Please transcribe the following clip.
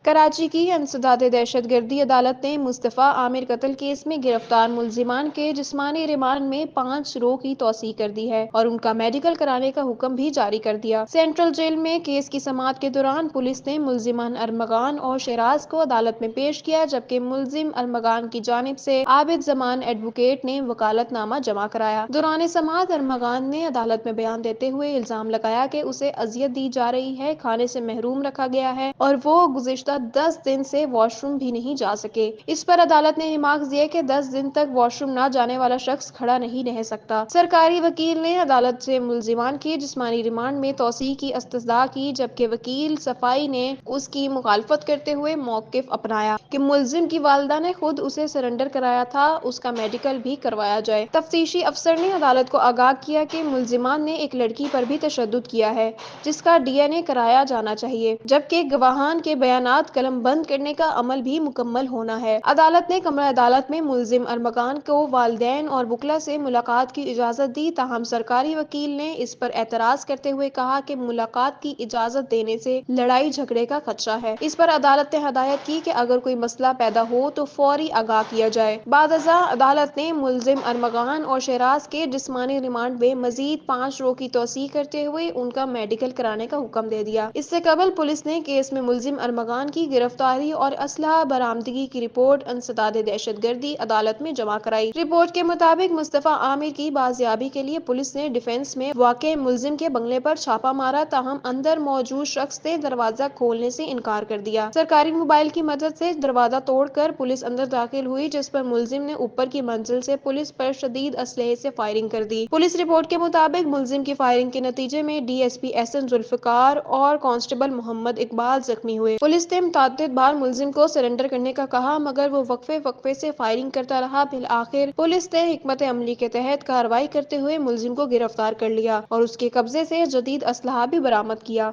کراچی کی انسداد دہشت گردی عدالت نے مصطفیٰ عامر قتل کیس میں گرفتار ملزمان کے جسمانی ریمانڈ میں 5 روز کی توسیع کر دی ہے اور ان کا میڈیکل کرانے کا حکم بھی جاری کر دیا۔ سینٹرل جیل میں کیس کی سماعت کے دوران پولیس نے ملزمان ارمغان اور شیراز کو عدالت میں پیش کیا، جبکہ ملزم ارمغان کی جانب سے عابد زمان ایڈوکیٹ نے وکالت نامہ جمع کرایا۔ دوران سماعت ارمغان نے عدالت میں بیان دیتے ہوئے الزام لگایا کہ اسے اذیت دی جا رہی ہے، کھانے سے محروم رکھا گیا ہے اور وہ گزشتہ 10 دن سے واش روم بھی نہیں جا سکے۔ اس پر عدالت نے ریمارکس دیے کہ 10 دن تک واش روم نہ جانے والا شخص کھڑا نہیں رہ سکتا۔ سرکاری وکیل نے عدالت سے ملزمان کے جسمانی ریمانڈ میں توسیع کی استدعا کی، جبکہ وکیل صفائی نے اس کی مخالفت کرتے ہوئے موقف اپنایا کہ ملزم کی والدہ نے خود اسے سرنڈر کرایا تھا، اس کا میڈیکل بھی کروایا جائے۔ تفتیشی افسر نے عدالت کو آگاہ کیا کہ ملزمان نے ایک لڑکی پر بھی تشدد کیا ہے، جس کا DNA کرایا جانا چاہیے، جبکہ گواہان کے بیانات قلم بند کرنے کا عمل بھی مکمل ہونا ہے۔ عدالت نے کمرہ عدالت میں ملزم ارمغان کو والدین اور وکلاء سے ملاقات کی اجازت دی، تاہم سرکاری وکیل نے اس پر اعتراض کرتے ہوئے کہا کہ ملاقات کی اجازت دینے سے لڑائی جھگڑے کا خدشہ ہے۔ اس پر عدالت نے ہدایت کی کہ اگر کوئی مسئلہ پیدا ہو تو فوری آگاہ کیا جائے۔ بعد ازاں عدالت نے ملزم ارمغان اور شیراز کے جسمانی ریمانڈ میں مزید 5 روز کی توسیع کرتے ہوئے ان کا میڈیکل کرانے کا حکم دے دیا۔ اس سے قبل پولیس نے کیس میں ملزم ارمغان کی گرفتاری اور اسلحہ برآمدگی کی رپورٹ انسداد دہشت گردی عدالت میں جمع کرائی۔ رپورٹ کے مطابق مصطفیٰ عامر کی بازیابی کے لیے پولیس نے ڈیفنس میں واقع ملزم کے بنگلے پر چھاپہ مارا، تاہم اندر موجود شخص نے دروازہ کھولنے سے انکار کر دیا۔ سرکاری موبائل کی مدد سے دروازہ توڑ کر پولیس اندر داخل ہوئی، جس پر ملزم نے اوپر کی منزل سے پولیس پر شدید اسلحے سے فائرنگ کر دی۔ پولیس رپورٹ کے مطابق ملزم کی فائرنگ کے نتیجے میں DSP احسن ذوالفقار اور کانسٹیبل محمد اقبال زخمی ہوئے۔ پولیس نے متعدد بار ملزم کو سرنڈر کرنے کا کہا، مگر وہ وقفے سے فائرنگ کرتا رہا۔ بالآخر پولیس نے حکمت عملی کے تحت کارروائی کرتے ہوئے ملزم کو گرفتار کر لیا اور اس کے قبضے سے جدید اسلحہ بھی برآمد کیا۔